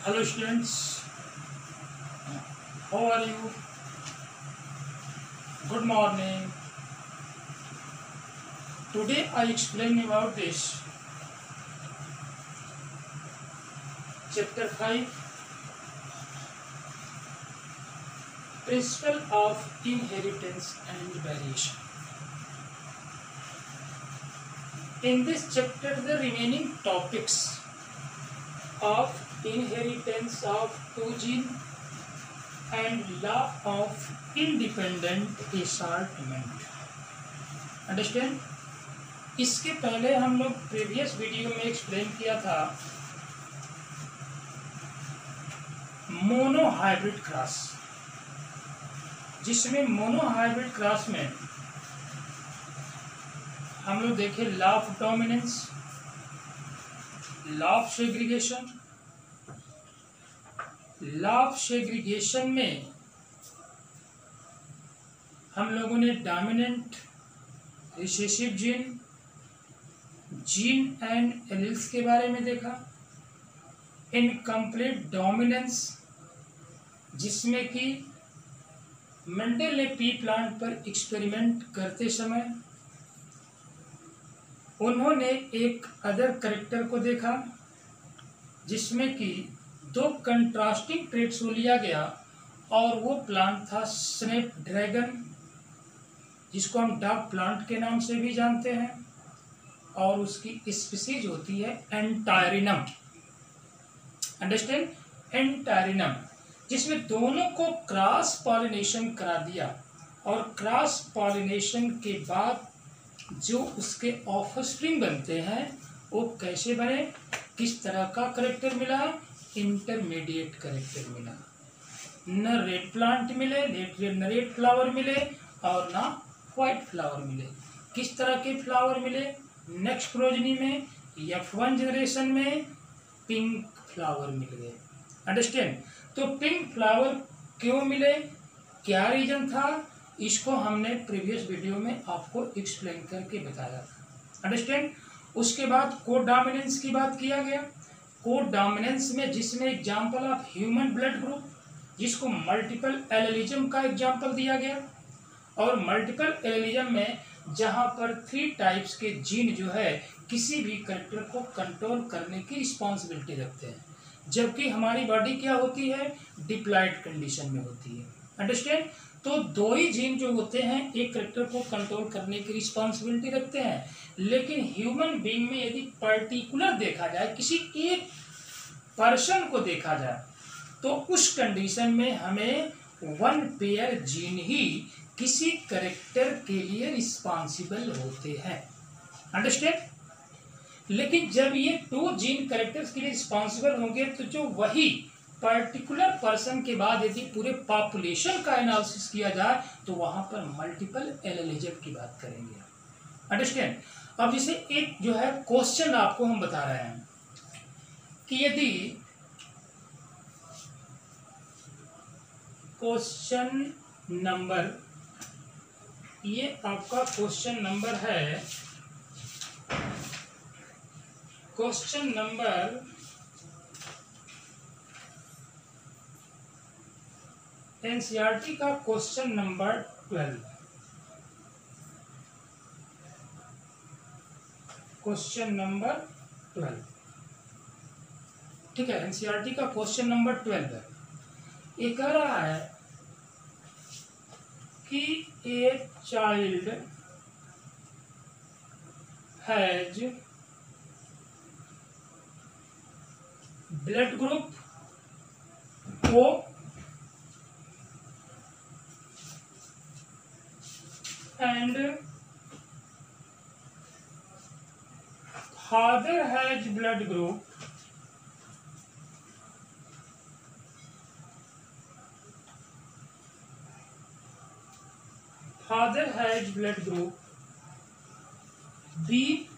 Hello students, how are you? Good morning. Today I explain about this chapter 5, Principle of Inheritance and Variation. In this chapter the remaining topics of inheritance of two gene and law of independent assortment. Understand? इसके पहले हम लोग previous video में explain किया था monohybrid cross, जिसमें monohybrid cross में हम लोग देखे law of dominance, law of segregation. Law of segregation में हम लोगों ने dominant, recessive gene, gene and alleles के बारे में देखा। इनकम्प्लीट डोमिनेंस, जिसमें कि मेंडल ने पी प्लांट पर एक्सपेरिमेंट करते समय उन्होंने एक अदर कैरेक्टर को देखा जिसमें कि दो कंट्रास्टिंग ट्रेट्स को लिया गया और वो प्लांट था स्नैप ड्रैगन, जिसको हम डॉग प्लांट के नाम से भी जानते हैं, और उसकी स्पीसीज होती है एंटायरिनम। अंडरस्टैंड? एंटायरिनम, जिसमें दोनों को क्रॉस पॉलिनेशन करा दिया और क्रॉस पॉलिनेशन के बाद जो उसके ऑफस्प्रिंग बनते हैं वो कैसे बने, किस तरह का कैरेक्टर मिला, इंटरमीडिएट कैरेक्टर मिला। न रेड प्लांट मिले, न रेड फ्लावर मिले और ना व्हाइट फ्लावर मिले। किस तरह के फ्लावर मिले? नेक्स्ट प्रोजनी में F1 जनरेशन में पिंक फ्लावर मिल गए। अंडरस्टैंड? तो पिंक फ्लावर क्यों मिले, क्या रीजन था, इसको हमने प्रीवियस वीडियो में आपको एक्सप्लेन करके बताया था। अंडरस्टैंड? उसके बाद कोड डोमिनेंस की बात किया गया। कोड डोमिनेंस में जिसमें example of human blood group, जिसको मल्टीपल एलेलिज्म का एग्जांपल दिया गया, और मल्टीपल एलेलिज्म में जहां पर 3 टाइप्स के जीन जो है किसी भी कैरेक्टर को कंट्रोल करने की रिस्पॉन्सिबिलिटी रखते हैं, जबकि हमारी बॉडी क्या होती है, डिप्लॉयड कंडीशन में होती है। अंडरस्टैंड? तो दो ही जीन जो होते हैं एक कैरेक्टर को कंट्रोल करने की रिस्पॉन्सिबिलिटी रखते हैं, लेकिन ह्यूमन बीइंग में यदि पर्टिकुलर देखा जाए, किसी एक पर्सन को देखा जाए, तो उस कंडीशन में हमें 1 पेयर जीन ही किसी कैरेक्टर के लिए रिस्पॉन्सिबल होते हैं। अंडरस्टैंड? लेकिन जब ये 2 जीन कैरेक्टर्स के लिए रिस्पॉन्सिबल होंगे तो जो वही पर्टिकुलर पर्सन के बाद यदि पूरे पॉपुलेशन का एनालिसिस किया जाए तो वहां पर मल्टीपल एलेलिज्म की बात करेंगे। अंडरस्टैंड? अब जैसे एक जो है क्वेश्चन आपको हम बता रहे हैं कि यदि क्वेश्चन नंबर, ये आपका क्वेश्चन नंबर है, क्वेश्चन नंबर एनसीईआरटी का क्वेश्चन नंबर 12, क्वेश्चन नंबर 12, ठीक है। एनसीईआरटी का क्वेश्चन नंबर 12 है। ये कह रहा है कि a child has blood group O and father has blood group B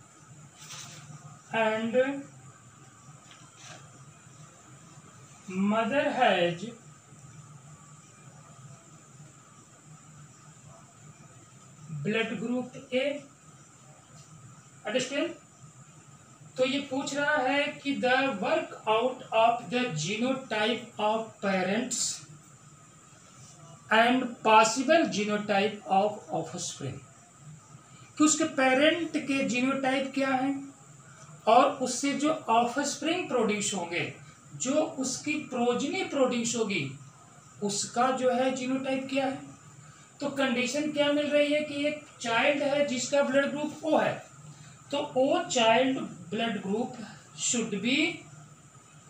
and mother has blood group A। Understand? तो ये पूछ रहा है कि the work out of the genotype of parents and possible genotype of offspring, कि उसके parent के genotype क्या है और उससे जो ऑफस्प्रिंग प्रोड्यूस होंगे, जो उसकी प्रोजनी प्रोड्यूस होगी, उसका जो है जीनोटाइप क्या है। तो कंडीशन क्या मिल रही है कि एक चाइल्ड है जिसका ब्लड ग्रुप ओ है, तो O child blood group should be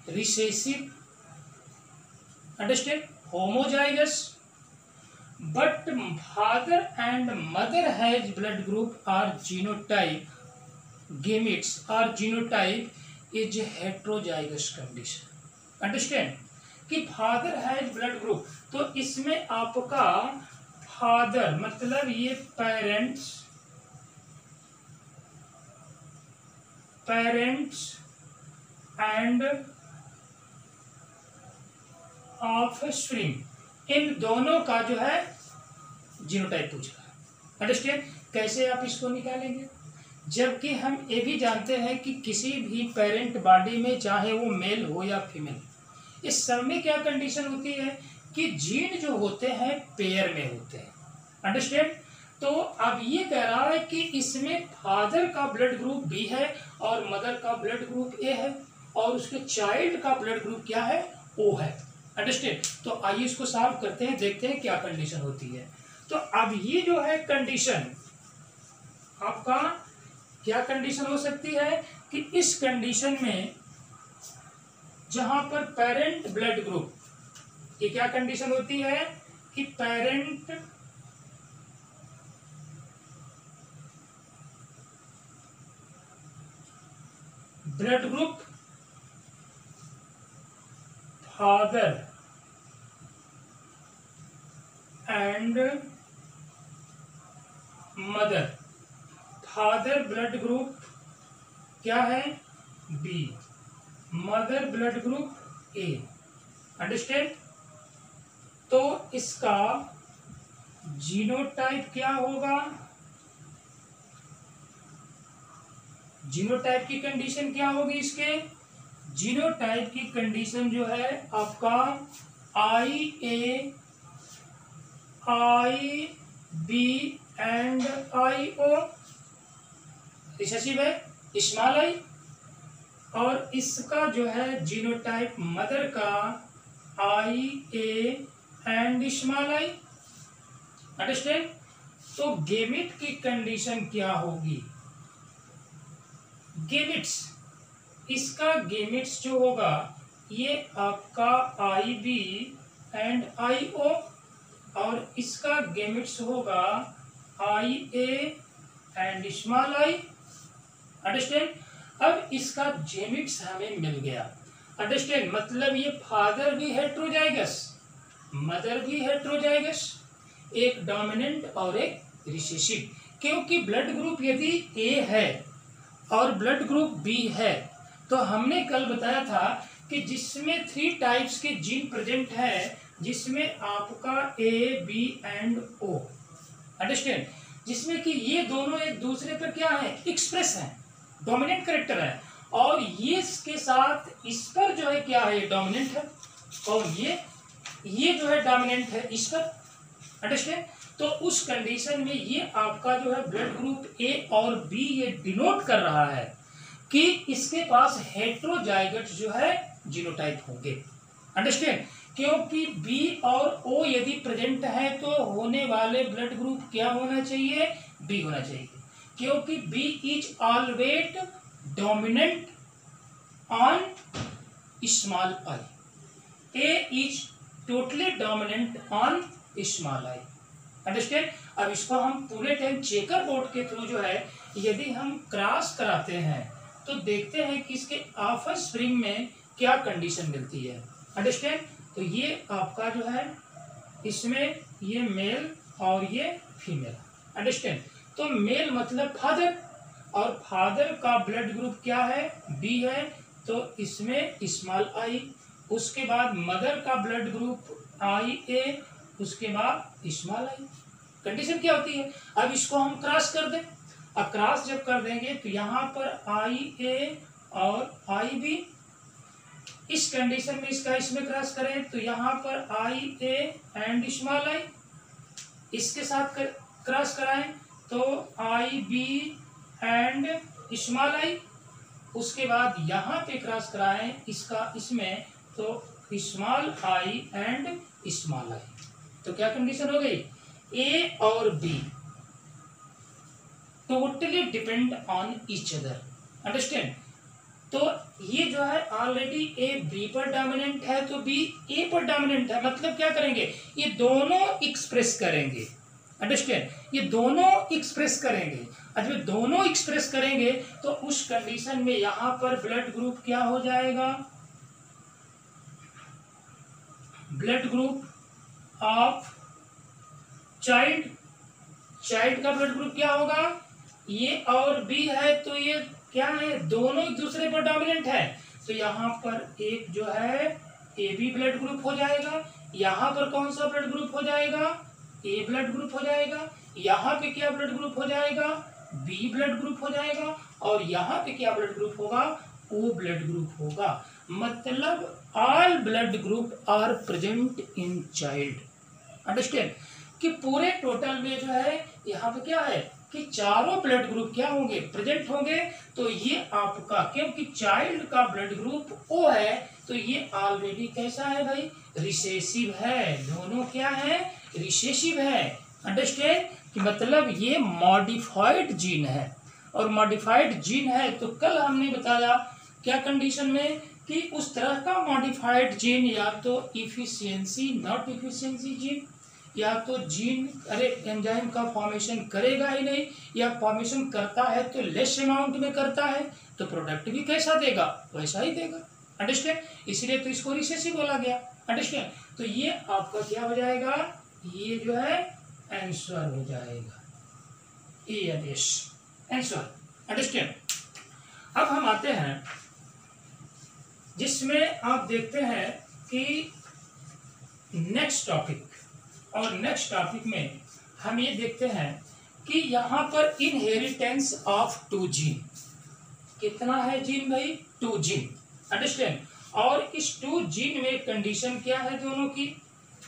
recessive, understand, homozygous, but father and mother has blood group are genotype, gametes are genotype is heterozygous condition, understand, कि फादर हैज ब्लड ग्रुप, तो इसमें आपका father मतलब ये parents and offspring, इन दोनों का जो है जीनोटाइप पूछ रहा है, अंडरस्टैंड। कैसे आप इसको निकालेंगे, जबकि हम ये भी जानते हैं कि किसी भी पेरेंट बॉडी में चाहे वो मेल हो या फीमेल, इस सब में क्या कंडीशन होती है कि जीन जो होते हैं पेयर में होते हैं, अंडरस्टैंड। तो अब ये कह रहा है कि इसमें फादर का ब्लड ग्रुप बी है और मदर का ब्लड ग्रुप ए है और उसके चाइल्ड का ब्लड ग्रुप क्या है, ओ है, अंडरस्टैंड। तो आइए इसको सॉल्व करते हैं, देखते हैं क्या कंडीशन होती है। तो अब ये जो है कंडीशन आपका क्या कंडीशन हो सकती है कि इस कंडीशन में जहां पर पेरेंट ब्लड ग्रुप, ये क्या कंडीशन होती है कि parent blood group father and mother, father blood group क्या है B, mother blood group A, understand. तो इसका जीनोटाइप क्या होगा, जीनोटाइप की कंडीशन क्या होगी, इसके जीनोटाइप की कंडीशन जो है आपका IA, IB and IO, recessive है, स्मॉल आई, और इसका जो है जीनोटाइप मदर का IA and small I, understand. तो गेमिट की कंडीशन क्या होगी, गेमिट्स, इसका गेमिट्स जो होगा ये आपका IB एंड IO और इसका गेमिट्स होगा IA and small I, understand. अब इसका गेमिट्स हमें मिल गया, अंडरस्टैंड, मतलब ये फादर भी हेट्रोजाइगस, मदर भी हेट्रोजाइगस, एक डोमिनेंट और एक रिसेसिव, क्योंकि ब्लड ग्रुप यदि ए है और ब्लड ग्रुप बी है, तो हमने कल बताया था कि जिसमें 3 टाइप्स के जीन प्रेजेंट है, जिसमें आपका A, B and O, understand, जिसमें कि ये दोनों एक दूसरे पर क्या है, एक्सप्रेस है, डोमिनेंट कैरेक्टर है, और ये इसके साथ इस पर जो है क्या है, डोमिनेंट है, और ये जो है डोमिनेंट है इस पर, अंडरस्टैंड। तो उस कंडीशन में ये आपका जो है ब्लड ग्रुप ए और बी ये डिनोट कर रहा है कि इसके पास हेट्रोजाइगस जो है जीनोटाइप होंगे, अंडरस्टैंड, क्योंकि बी और ओ यदि प्रेजेंट है तो होने वाले ब्लड ग्रुप क्या होना चाहिए, बी होना चाहिए, क्योंकि B is always dominant on small I, A is totally dominant on small I, understand. अब इसको हम पूरे टाइम चेकर बोर्ड के थ्रू जो है यदि हम क्रॉस कराते हैं तो देखते हैं कि इसके ऑफस्प्रिंग में क्या कंडीशन मिलती है, अंडरस्टैंड। तो ये आपका जो है इसमें ये मेल और ये फीमेल, अंडरस्टैंड। तो मेल मतलब फादर, और फादर का ब्लड ग्रुप क्या है, बी है, तो इसमें स्मॉल आई, उसके बाद मदर का ब्लड ग्रुप IA, उसके बाद स्मॉल आई, कंडीशन क्या होती है। अब इसको हम क्रॉस कर दें, अब क्रॉस जब कर देंगे तो यहाँ पर IA और आई बी। इस कंडीशन में इसका इसमें क्रॉस करें तो यहाँ पर आई ए एंड स्मॉल आई, इसके साथ क्रॉस कराएं तो आई बी एंड स्मॉल आई। उसके बाद यहाँ पे क्रॉस कराएं इसका इसमें तो small I and small I. तो क्या कंडीशन हो गई, ए और be totally depend on each other, understand. तो ये जो है ऑलरेडी ए बी पर डोमिनेंट है तो बी ए पर डोमिनेंट है, मतलब क्या करेंगे, ये दोनों एक्सप्रेस करेंगे, अंडरस्टैंड, ये दोनों एक्सप्रेस करेंगे। और जब दोनों एक्सप्रेस करेंगे तो उस कंडीशन में यहां पर ब्लड ग्रुप क्या हो जाएगा, blood group of child, child का ब्लड ग्रुप क्या होगा, ये और बी है तो ये क्या है, दोनों एक दूसरे पर डोमिनेंट है। तो यहाँ पर एक जो है ए बी ब्लड ग्रुप हो जाएगा, यहाँ पर कौन सा ब्लड ग्रुप हो जाएगा, ए ब्लड ग्रुप हो जाएगा, यहाँ पे क्या ब्लड ग्रुप हो जाएगा, बी ब्लड ग्रुप हो जाएगा, और यहाँ पे क्या ब्लड ग्रुप होगा, ओ ब्लड ग्रुप होगा। मतलब all blood group are present in child, understand, कि पूरे टोटल में जो है यहाँ पे क्या है कि चारों ब्लड ग्रुप क्या होंगे, प्रेजेंट होंगे। तो ये आपका, क्योंकि चाइल्ड का ब्लड ग्रुप ओ है तो ये ऑलरेडी कैसा है भाई, रिसेसिव है, दोनों क्या है, रिसेसिव है, अंडरस्टैंड, कि मतलब ये मॉडिफाइड जीन है। और मॉडिफाइड जीन है तो कल हमने बताया क्या कंडीशन में कि उस तरह का मॉडिफाइड जीन या तो इफिशियंसी नॉट इफिशियंसी जीन, या तो जीन अरे एंजाइम का फॉर्मेशन करेगा ही नहीं, या फॉर्मेशन करता है तो लेस अमाउंट में करता है, तो प्रोडक्ट भी कैसा देगा, वैसा ही देगा, अंडरस्टैंड, इसलिए तो इसको रिसेसिव बोला गया, अंडरस्टैंड। तो ये आपका क्या हो जाएगा, ये जो है आंसर हो जाएगा, ए आदेश आंसर, अंडरस्टैंड। अब हम आते हैं जिसमें आप देखते हैं कि नेक्स्ट टॉपिक, और नेक्स्ट टॉपिक में हम ये देखते हैं कि यहाँ पर इनहेरिटेंस ऑफ टू जीन, कितना है जीन भाई, टू जीन, अंडरस्टैंड। और इस टू जीन में कंडीशन क्या है दोनों की,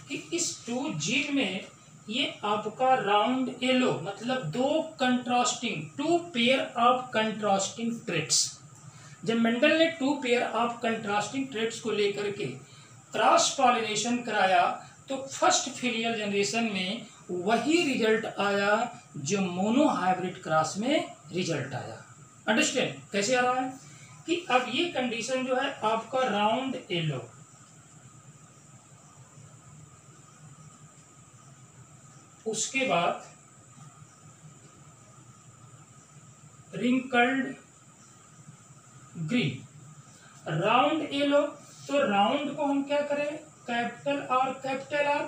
कि इस टू जीन में ये आपका राउंड येलो, मतलब दो contrasting, two pair of contrasting traits. जब मेंडल ने two pair of contrasting traits को लेकर के क्रॉस पॉलिनेशन कराया तो फर्स्ट फिलियल जनरेशन में वही रिजल्ट आया जो मोनो हाइब्रिड क्रॉस में रिजल्ट आया, अंडरस्टैंड। कैसे आ रहा है कि अब ये कंडीशन जो है आपका राउंड येलो, उसके बाद रिंकल्ड ग्रीन, राउंड येलो, तो राउंड को हम क्या करें, capital R capital R,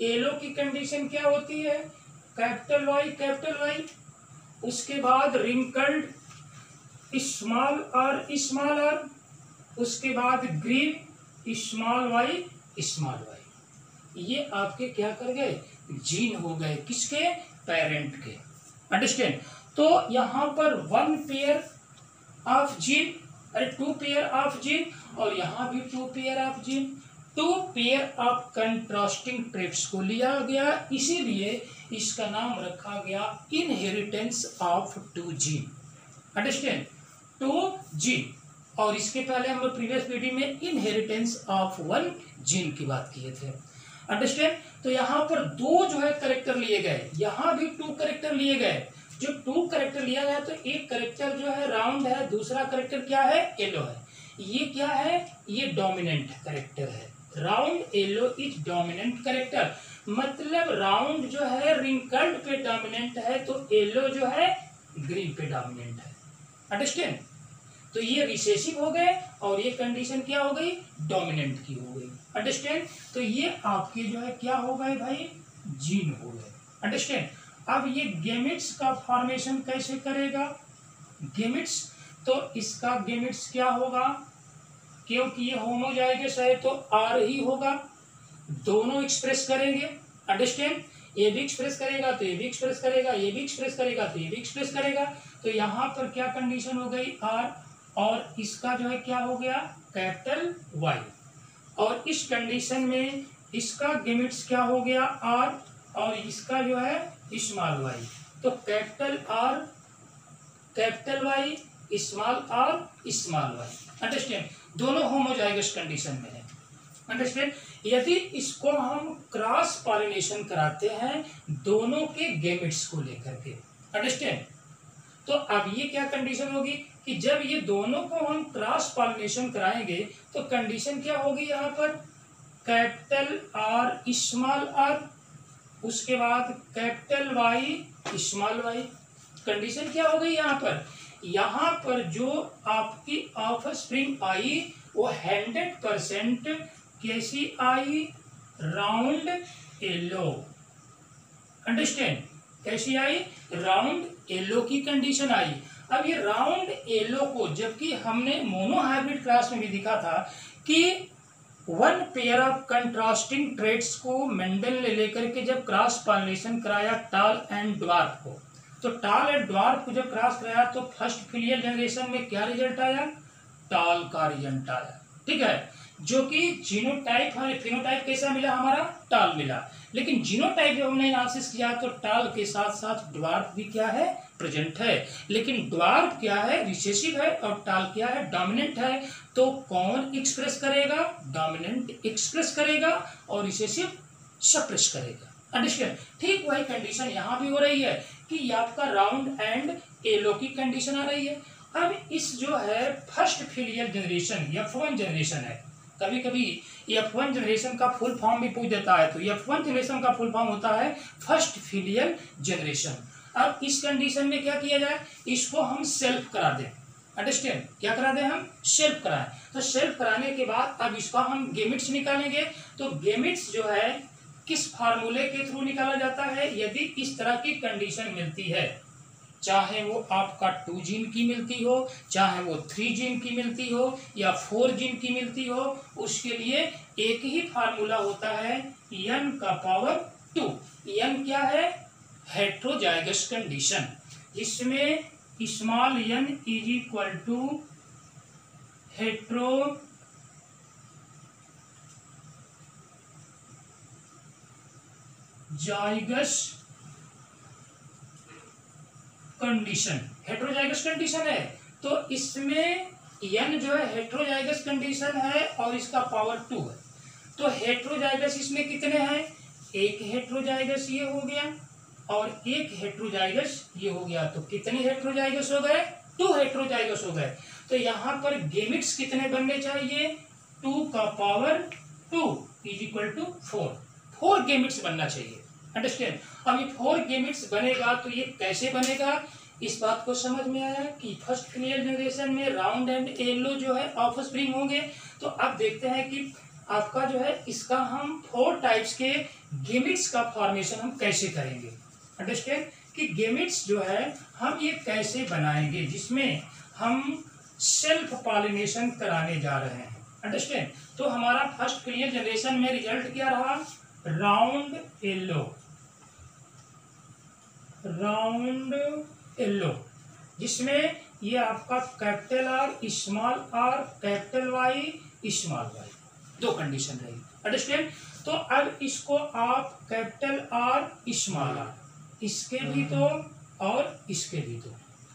yellow की कंडीशन क्या होती है, कैपिटल वाई, उसके बाद रिंकल्ड स्मॉल आर, उसके बाद ग्रीन स्मॉल वाई, ये आपके क्या कर गए, जीन हो गए, किसके, पेरेंट के, अंडरस्टैंड। तो यहाँ पर वन पेयर ऑफ जीन, अरे टू पेयर ऑफ जीन, और यहाँ भी two pair of gene, two pair of contrasting traits को लिया गया, इसीलिए इसका नाम रखा गया inheritance of two gene, understand, two gene. और इसके पहले हम लोग प्रीवियस वीडियो में इनहेरिटेंस ऑफ वन जीन की बात किए थे, अंडरस्टैंड। तो यहाँ पर दो जो है करेक्टर लिए गए, यहाँ भी टू करेक्टर लिए गए। जो टू करेक्टर लिया गया तो एक करेक्टर जो है राउंड है, दूसरा करेक्टर क्या है, येलो है। ये क्या है, ये डोमिनेंट करेक्टर है, round yellow is dominant character, मतलब राउंड जो है रिंकल्ड पे डोमिनेंट है तो येलो जो है ग्रीन पे डोमिनेंट है, अंडरस्टैंड। तो ये रिसेसिव हो गए और ये कंडीशन क्या हो गई, डोमिनेंट की हो गई, अंडरस्टैंड। तो ये आपके जो है क्या हो गए भाई, जीन हो गए, अंडरस्टैंड। अब ये गेमिट्स का फॉर्मेशन कैसे करेगा, गेमिट्स, तो इसका गेमिट्स क्या होगा, क्योंकि ये होमोजाइगस है तो आर ही होगा, दोनों एक्सप्रेस करेंगे, अंडरस्टैंड। ये भी एक्सप्रेस करेगा तो ये भी एक्सप्रेस करेगा, ये भी एक्सप्रेस करेगा तो ये भी एक्सप्रेस करेगा। तो यहाँ पर क्या कंडीशन हो गई, आर, और इसका जो है क्या हो गया, कैपिटल वाई। और इस कंडीशन में इसका गेमिट्स क्या हो गया, आर, और इसका जो है स्मॉल वाई। तो capital R capital Y, small R small Y. Understand, दोनों होमोजाइगस कंडीशन में है। अंडरस्टैंड, यदि इसको हम क्रॉस पॉलिनेशन कराते हैं दोनों के गेमिट्स को लेकर के, अंडरस्टैंड, तो अब ये क्या कंडीशन होगी कि जब ये दोनों को हम क्रॉस पॉलिनेशन कराएंगे तो कंडीशन क्या होगी, यहाँ पर कैपिटल आर स्मॉल आर, उसके बाद capital Y small Y. Condition क्या हो गई यहाँ पर जो आपकी ऑफस्प्रिंग आई वो 100% कैसी आई, राउंड येलो। अंडरस्टैंड, कैसी आई, राउंड येलो की कंडीशन आई। अब ये राउंड येलो को, जबकि हमने मोनोहाइब्रिड क्लास में भी दिखा था कि one pair of contrasting traits को मेंडल ने लेकर के जब क्रॉस पॉलिनेशन कराया टाल एंड ड्वार्फ को, तो टाल एंड ड्वार्फ को जब क्रॉस कराया तो फर्स्ट फिलियल जनरेशन में क्या रिजल्ट आया, टाल का रिजल्ट आया। ठीक है, जो कि जीनोटाइप हमें, फिनोटाइप कैसा मिला, हमारा टाल मिला। लेकिन जीनोटाइप जब हमने एनालिसिस किया तो टाल के साथ साथ ड्वार्फ भी क्या है, प्रेजेंट है। लेकिन ड्वार्फ क्या है, रिसेसिव है, और टाल क्या है, डोमिनेंट है। तो कौन एक्सप्रेस करेगा, डोमिनेंट एक्सप्रेस करेगा और रिसेसिव सप्रेस करेगा। अंडरस्टैंड, ठीक वही कंडीशन यहाँ भी हो रही है कि आपका राउंड एंड येलो की कंडीशन आ रही है। अब इस जो है first filial generation F1 generation है, कभी कभी F1 जनरेशन का फुल फॉर्म भी पूछ देता है, तो F1 जनरेशन का फुल फॉर्म होता है फर्स्ट फिलियल जनरेशन। अब इस कंडीशन में क्या किया जाए, इसको हम सेल्फ करा दें। अंडरस्टैंड, क्या करा दें, हम सेल्फ कराएं। तो सेल्फ कराने के बाद अब इसका हम गेमिट्स निकालेंगे। तो गेमिट्स जो है किस फार्मूले के थ्रू निकाला जाता है, यदि इस तरह की कंडीशन मिलती है, चाहे वो आपका 2 जीन की मिलती हो, चाहे वो 3 जीन की मिलती हो या 4 जीन की मिलती हो, उसके लिए एक ही फार्मूला होता है n का पावर 2। n क्या है, हेट्रोजाइगस कंडीशन, जिसमें small n is equal to heterozygous condition. Heterozygous condition है तो इसमें n जो है हेट्रोजाइगस कंडीशन है और इसका पावर 2 है। तो हेट्रोजाइगस इसमें कितने हैं, एक हेट्रोजाइगस ये हो गया और एक हेट्रोजाइगस ये हो गया। तो कितने हेट्रोजाइगस हो गए, 2 हेट्रोजाइगस हो गए। तो यहाँ पर गेमिट्स कितने बनने चाहिए, 2 का power 2 is equal to 4 gametes बनना चाहिए। अंडरस्टैंड, अब ये 4 गेमिट्स बनेगा तो ये कैसे बनेगा, इस बात को समझ में आया कि फर्स्ट फिलियल जनरेशन में राउंड एंड येलो जो है ऑफस्प्रिंग होंगे। तो अब देखते हैं कि आपका जो है इसका हम 4 टाइप्स के गेमिट्स का फॉर्मेशन हम कैसे करेंगे। अंडरस्टैंड, कि गेमिट्स जो है हम ये कैसे बनाएंगे, जिसमें हम सेल्फ पॉलिनेशन कराने जा रहे हैं। अंडरस्टैंड, तो हमारा फर्स्ट फिलियल जनरेशन में रिजल्ट क्या रहा, राउंड येलो, जिसमें ये आपका capital R small R capital Y small Y, 2 condition रहेगी। अंडरस्टैंड, तो अब इसको आप कैपिटल आर स्मॉल आर, इसके भी 2 और इसके भी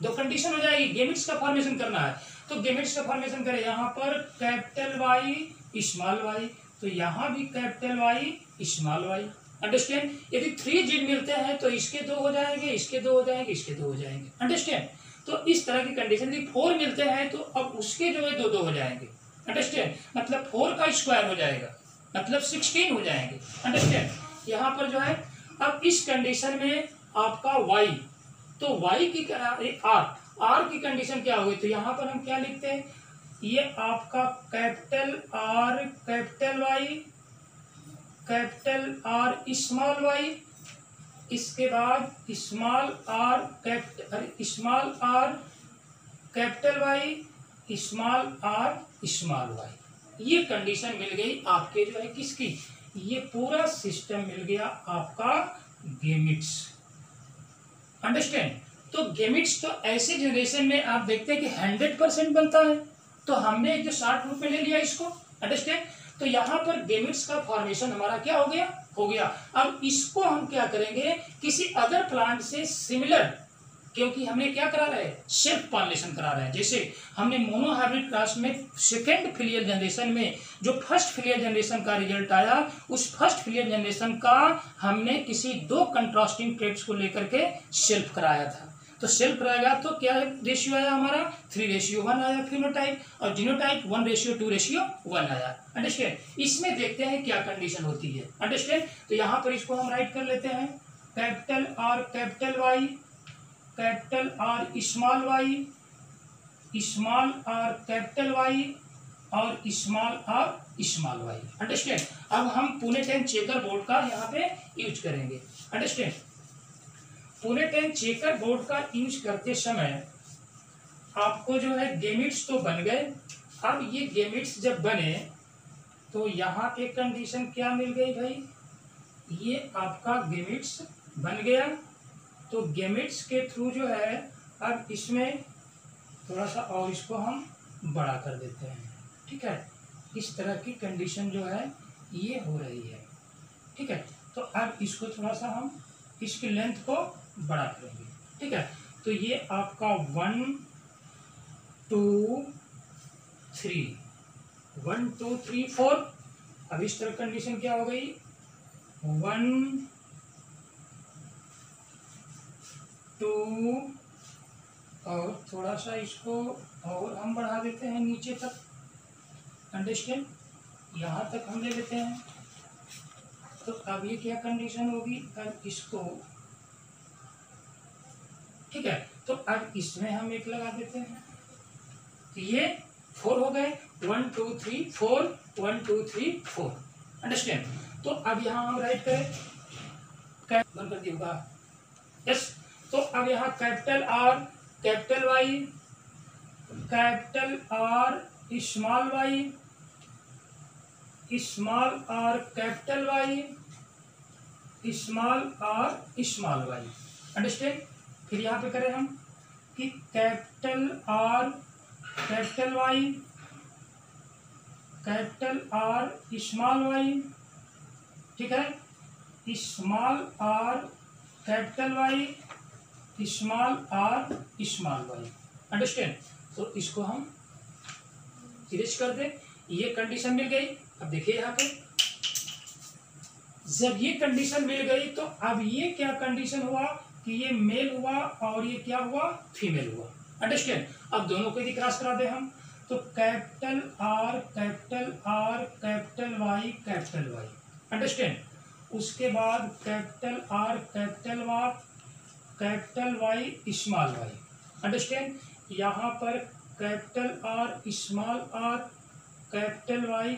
2 कंडीशन हो जाएगी। गेमिट्स का फॉर्मेशन करना है तो गेमिट्स का फॉर्मेशन करें, यहाँ पर कैपिटल वाई स्मॉल वाई, तो यहाँ भी capital Y small Y. Understand, यदि 3 जीन मिलते हैं तो इसके 2 हो जाएंगे, इसके 2 हो जाएंगे, इसके 2 हो जाएंगे। अंडरस्टैंड, तो इस तरह की कंडीशन, यदि 4 मिलते हैं तो अब उसके जो है 2 हो जाएंगे। अंडरस्टैंड, मतलब 4 का स्क्वायर हो जाएगा, मतलब 16 हो जाएंगे। अंडरस्टैंड, यहाँ पर जो है अब इस कंडीशन में आपका y, तो y की r की कंडीशन क्या होगी, तो यहाँ पर हम क्या लिखते हैं, ये आपका capital R capital Y capital R small y, इसके बाद small r capital Y small r small y। ये कंडीशन मिल गई आपके जो है किसकी, ये पूरा सिस्टम मिल गया आपका गेमिट्स। अंडरस्टैंड, तो गेमिट्स तो ऐसे जनरेशन में आप देखते हैं कि 100% बनता है। तो हमने एक जो 60 रूप में ले लिया इसको, अंडरस्टैंड। तो यहाँ पर गेमिट्स का फॉर्मेशन हमारा क्या हो गया। अब इसको हम क्या करेंगे, किसी अदर प्लांट से सिमिलर, क्योंकि हमने क्या करा रहा है, सेल्फ पॉलिनेशन करा रहा है। जैसे हमने मोनोहाइब्रिड क्रॉस में सेकेंड फिलियल जनरेशन में जो फर्स्ट फिलियल जनरेशन का रिजल्ट आया, उस फर्स्ट फिलियल जनरेशन का हमने किसी 2 कंट्रास्टिंग ट्रेट्स को लेकर के सेल्फ कराया था। तो सेल्फ कराएगा तो क्या रेशियो आया हमारा, 3:1 आया फिनोटाइप, और जीनोटाइप 1:2:1 आया, अंडरस्टैंड। इसमें देखते हैं क्या कंडीशन होती है, अंडरस्टैंड। तो यहाँ पर इसको हम राइट कर लेते हैं, capital R capital Y, capital R small Y, small R capital Y, और small R small Y, understand. अब हम पुणे 10 चेकर बोर्ड का यहाँ पे यूज करेंगे, अंडरस्टैंड। पुणे 10 चेकर बोर्ड का यूज करते समय आपको जो है गेमिट्स तो बन गए। अब ये गेमिट्स जब बने तो यहाँ पे कंडीशन क्या मिल गई भाई, ये आपका गेमिट्स बन गया। तो गेमिट्स के थ्रू जो है अब इसमें थोड़ा सा और इसको हम बड़ा कर देते हैं, ठीक है। इस तरह की कंडीशन जो है ये हो रही है, ठीक है। तो अब इसको थोड़ा सा हम इसकी लेंथ को बड़ा करेंगे, ठीक है। तो ये आपका 1 2 3 1 2 3 4। अब इस तरह कंडीशन क्या हो गई, 1 2, और थोड़ा सा इसको और हम बढ़ा देते हैं नीचे तक, अंडरस्टैंड, यहाँ तक हम ले लेते हैं। तो अब ये क्या कंडीशन होगी, अब इसको, ठीक है। तो अब इसमें हम एक लगा देते हैं, तो ये 4 हो गए, 1 2 3 4, 1 2 3 4, अंडरस्टैंड। तो अब यहाँ हम राइट करें, बंद कर दिया, यस। तो अब यहाँ capital R capital Y, capital R small Y, small R capital Y, small R small Y, understand. फिर यहाँ पे करें हम कि capital R capital Y, capital R small Y, ठीक है, small R capital Y, small R small Y, understand. तो इसको हम इरेज कर दें, ये कंडीशन मिल गई। अब देखिए यहाँ पे जब ये कंडीशन मिल गई तो अब ये क्या कंडीशन हुआ कि ये मेल हुआ और ये क्या हुआ, फीमेल हुआ, अंडरस्टैंड। अब दोनों को यदि क्रॉस करा दे हम, तो capital R capital Y, understand. उसके बाद capital R capital Y small Y, understand. यहाँ पर capital R small R capital Y,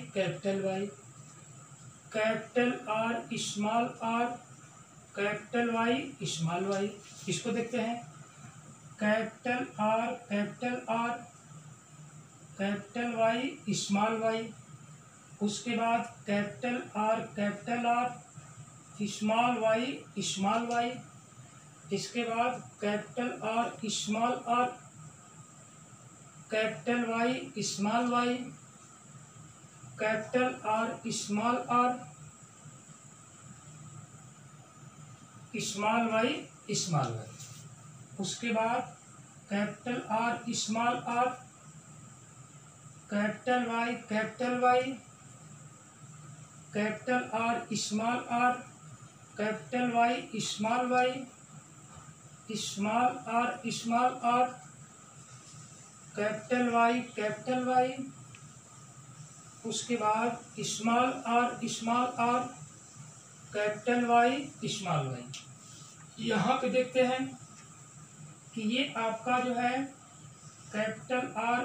capital R small R capital Y small Y. इसको देखते हैं, capital R capital Y small Y. उसके बाद capital R small Y. इसके बाद capital R small R capital Y small Y, capital R small Y small Y. उसके बाद capital R small R capital Y capital R small R capital Y small Y, small R capital Y. उसके बाद small R capital Y small Y. यहाँ पे देखते हैं कि ये आपका जो है capital R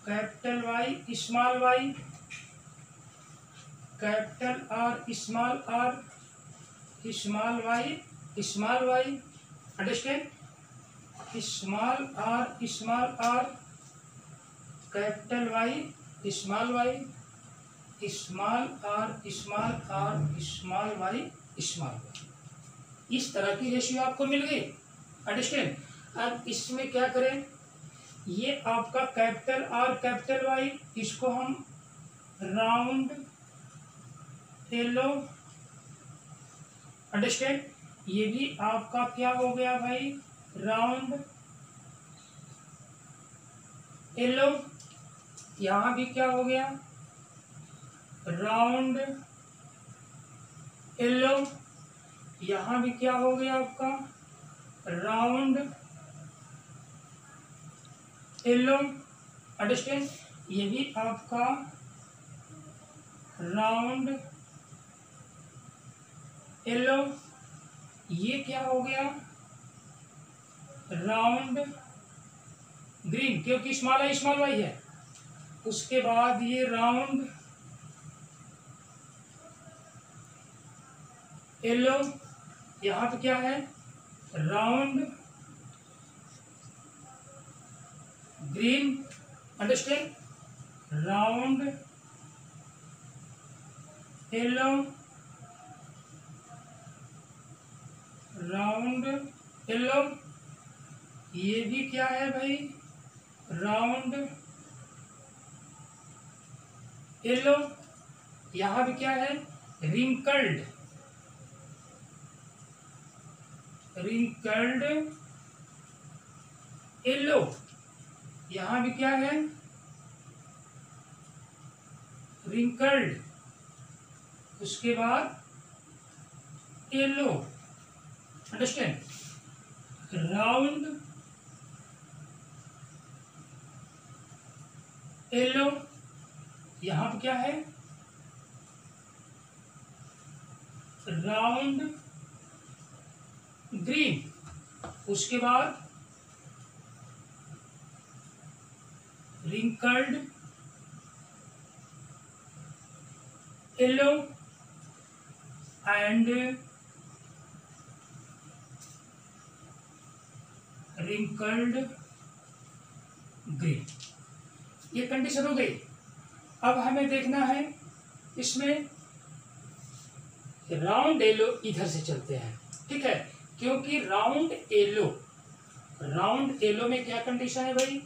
capital Y small Y, capital R small Y, understand. Small R capital Y small Y, small R small Y small Y. इस तरह की रेशियो आपको मिल गई। अंडरस्टैंड। अब इसमें क्या करें, ये आपका कैपिटल आर कैपिटल वाई, इसको हम राउंड एलो। अंडरस्टैंड। ये भी आपका क्या हो गया भाई, राउंड एलो। यहां भी क्या हो गया, राउंड एलो। यहां भी क्या हो गया आपका, राउंड एलो। अंडरस्टैंड। ये भी आपका राउंड एलो। ये क्या हो गया, राउंड ग्रीन, क्योंकि स्मॉल वाई है। उसके बाद ये राउंड येलो। यहां पे क्या है, round green. Understand. Round yellow, round yellow. ये भी क्या है भाई, राउंड येलो। यहां भी क्या है, रिंकल्ड, रिंकल्ड येलो। यहां भी क्या है, रिंकल्ड, उसके बाद येलो। अंडरस्टैंड। Round yellow. यहां पे क्या है, राउंड ग्रीन। उसके बाद wrinkled yellow and wrinkled green. ये कंडीशन हो गई। अब हमें देखना है इसमें राउंड येलो, इधर से चलते हैं, ठीक है, क्योंकि राउंड येलो में क्या कंडीशन है भाई,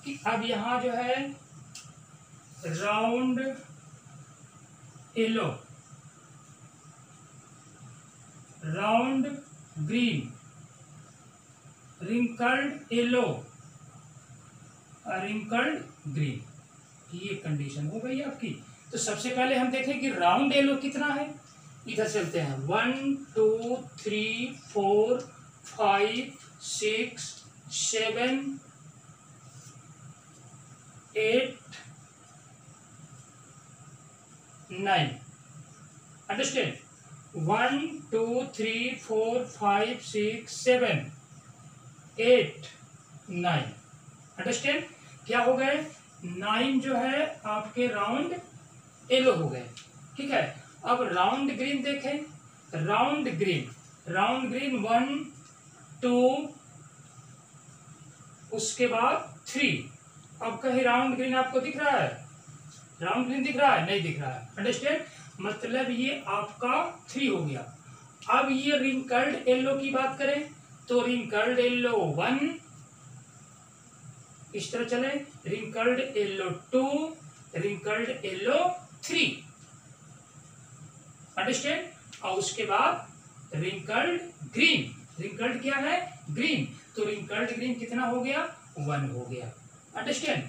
कि अब यहां जो है round yellow, round green, wrinkled yellow, wrinkled green, ये कंडीशन हो गई आपकी। तो सबसे पहले हम देखें कि राउंड येलो कितना है। इधर चलते हैं, 1 2 3 4 5 6 7 8 9। अंडरस्टैंड। 1 2 3 4 5 6 7 8 9। अंडरस्टैंड। क्या हो गए, 9 जो है आपके राउंड येलो हो गए, ठीक है। अब राउंड ग्रीन देखें, राउंड ग्रीन 1 2, उसके बाद 3। अब कहीं राउंड ग्रीन आपको दिख रहा है, राउंड ग्रीन दिख रहा है, नहीं दिख रहा है। अंडरस्टैंड। मतलब ये आपका 3 हो गया। अब ये रिंकल्ड येलो की बात करें तो रिंकल्ड येलो 1, इस तरह चले, wrinkled yellow 2, wrinkled yellow 3। Understand. और उसके बाद रिंकल्ड ग्रीन, रिंकल्ड क्या है, ग्रीन, तो रिंकल्ड ग्रीन कितना हो गया, 1 हो गया। अंडरस्टैंड।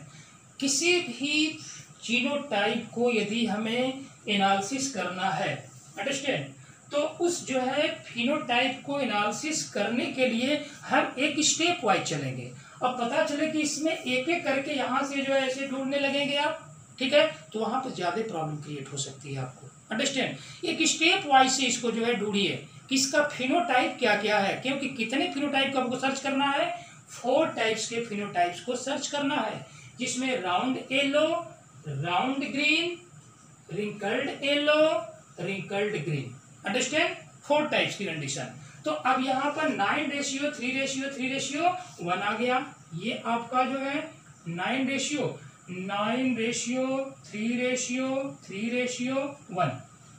किसी भी जीनोटाइप को यदि हमें एनालिसिस करना है, अंडरस्टैंड, तो उस जो है फिनोटाइप को एनालिसिस करने के लिए हम एक स्टेप वाइज चलेंगे। अब पता चले कि इसमें एक एक करके यहां से जो है ऐसे ढूंढने लगेंगे आप, ठीक है, तो वहां पर ज्यादा प्रॉब्लम क्रिएट हो सकती है आपको। अंडरस्टैंड। एक स्टेप वाइज से इसको जो है ढूंढिए कि इसका फिनोटाइप क्या क्या है, क्योंकि कितने फिनोटाइप को आपको सर्च करना है, 4 टाइप्स के फिनोटाइप्स को सर्च करना है, जिसमें round yellow, round green, wrinkled yellow, wrinkled green. Understand. 4 types की कंडीशन। तो अब यहाँ पर 9:3:3:1 आ गया। ये आपका जो है 9:3:3:1।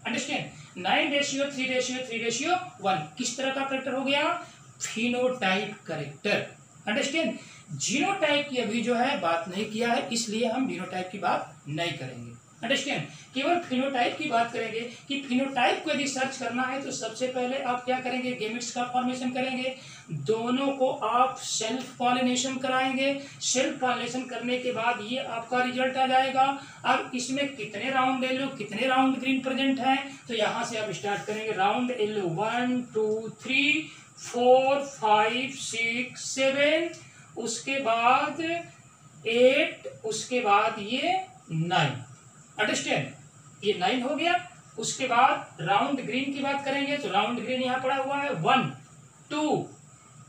अंडरस्टैंड। 9:3:3:1 किस तरह का करेक्टर हो गया? Phenotype character. अंडरस्टैंड? जीनोटाइप की अभी जो है बात नहीं किया है, इसलिए हम जीनोटाइप की बात नहीं करेंगे। अंडरस्टैंड? केवल फिनोटाइप की बात करेंगे कि फिनोटाइप को यदि सर्च करना है तो सबसे पहले आप क्या करेंगे? गेमेट्स का फॉर्मेशन करेंगे, दोनों को आप सेल्फ पॉलिनेशन कराएंगे। सेल्फ पॉलिनेशन करने के बाद ये आपका रिजल्ट आ जाएगा। अब इसमें कितने राउंड येलो, कितने राउंड ग्रीन प्रेजेंट हैं, तो यहां से आप स्टार्ट करेंगे। राउंड येलो 1 2 3 4 5 6 7, उसके बाद 8, उसके बाद ये 9। अंडरस्टैंड? ये 9 हो गया। उसके बाद राउंड ग्रीन की बात करेंगे तो राउंड ग्रीन यहां पड़ा हुआ है 1 2,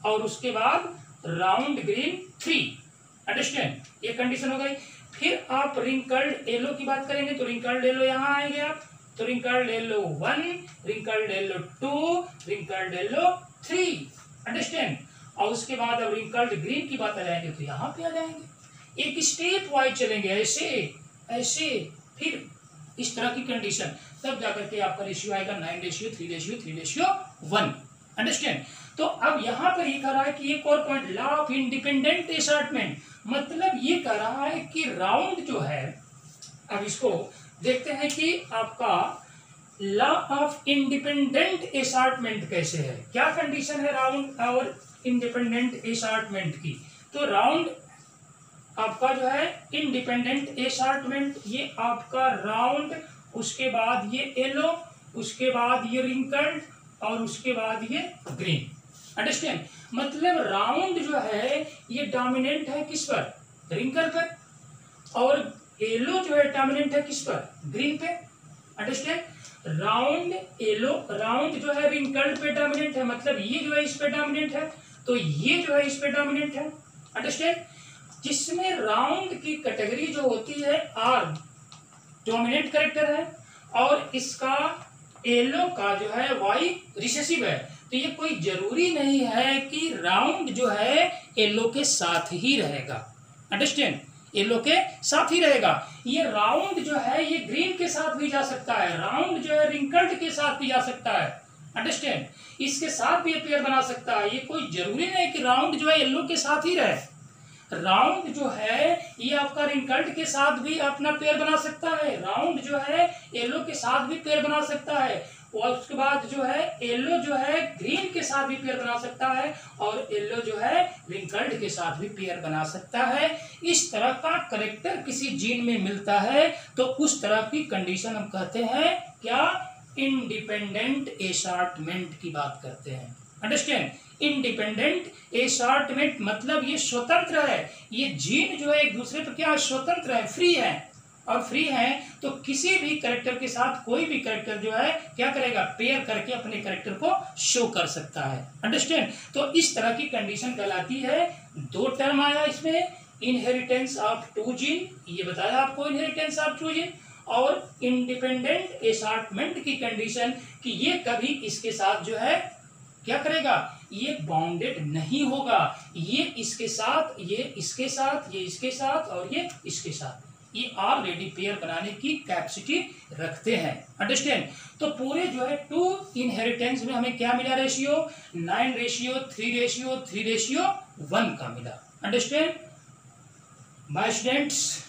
और उसके बाद राउंड ग्रीन 3। अंडरस्टैंड? ये कंडीशन हो गई। फिर आप रिंकल्ड येलो की बात करेंगे तो रिंकल्ड येलो यहां आएंगे आप, तो wrinkled yellow 1, wrinkled yellow 2, wrinkled yellow 3। Understand? और उसके बाद अब रिंकल्ड ग्रीन की बात आ जाएंगे तो यहां पे आ जाएंगे। एक स्टेप वाइज चलेंगे, ऐसे ऐसे, फिर इस तरह की कंडीशन, तब जाकर के आपका रेशियो आएगा 9:3:3:1। अंडरस्टैंड? तो अब यहां पर ये कह रहा है कि एक और point, law of independent assortment, मतलब ये कह रहा है कि राउंड जो है, अब इसको देखते हैं कि आपका लॉ ऑफ इंडिपेंडेंट असॉर्टमेंट कैसे है, क्या कंडीशन है राउंड और इंडिपेंडेंट असॉर्टमेंट की। तो राउंड आपका जो है इंडिपेंडेंट असॉर्टमेंट, ये आपका राउंड, उसके बाद ये येलो, उसके बाद ये रिंकल्ड, और उसके बाद ये ग्रीन। अंडरस्टैंड? मतलब राउंड जो है ये डोमिनेंट है किस पर? रिंकल पर, और येलो जो है डोमिनेंट है किस पर? ग्रीन पे। अंडरस्टैंड? राउंड येलो, राउंड जो है रिंकल्ड पे डोमिनेंट है, मतलब ये जो है इस पे डोमिनेंट है, तो ये जो है इस पे डोमिनेंट है। अंडरस्टैंड? जिसमें राउंड की कैटेगरी जो होती है आर डोमिनेंट कैरेक्टर है, और इसका येलो का जो है वाई रिसेसिव है। तो ये कोई जरूरी नहीं है कि राउंड जो है येलो के साथ ही रहेगा। अंडरस्टैंड? येलो के साथ ही रहेगा। ये राउंड जो है ये ग्रीन के साथ भी जा सकता है, राउंड जो है रिंकल्ड के साथ भी जा सकता है। अंडरस्टैंड? इसके साथ भी पेयर बना सकता है। ये कोई जरूरी नहीं कि राउंड जो है येलो के साथ ही रहे। राउंड जो है ये आपका रिंकल्ड के साथ भी अपना पेयर बना सकता है, राउंड जो है येलो के साथ भी पेयर बना सकता है, और उसके बाद जो है येलो जो है ग्रीन के साथ भी पेयर बना सकता है, और येलो जो है रिंकल्ड के साथ भी पेयर बना सकता है। इस तरह का कैरेक्टर किसी जीन में मिलता है तो उस तरह की कंडीशन हम कहते हैं क्या? इंडिपेंडेंट असॉर्टमेंट की बात करते हैं। अंडरस्टैंड? इंडिपेंडेंट असॉर्टमेंट मतलब ये स्वतंत्र है, ये जीन जो है एक दूसरे पर क्या स्वतंत्र है, फ्री है, और फ्री है तो किसी भी कैरेक्टर के साथ कोई भी कैरेक्टर जो है क्या करेगा? पेयर करके अपने कैरेक्टर को शो कर सकता है। अंडरस्टैंड? तो इस तरह की कंडीशन कहलाती है। दो टर्म आया इसमें, इनहेरिटेंस ऑफ टू जीन, ये बताया आपको इनहेरिटेंस ऑफ टू जीन, और इंडिपेंडेंट असॉर्टमेंट की कंडीशन कि ये कभी इसके साथ जो है क्या करेगा? ये बाउंडेड नहीं होगा, ये इसके साथ, ये इसके साथ, ये इसके साथ, और ये इसके साथ, ये ऑलरेडी पेयर बनाने की कैपेसिटी रखते हैं। अंडरस्टैंड? तो पूरे जो है 2 इनहेरिटेंस में हमें क्या मिला? रेशियो 9:3:3:1 का मिला। Understand by students?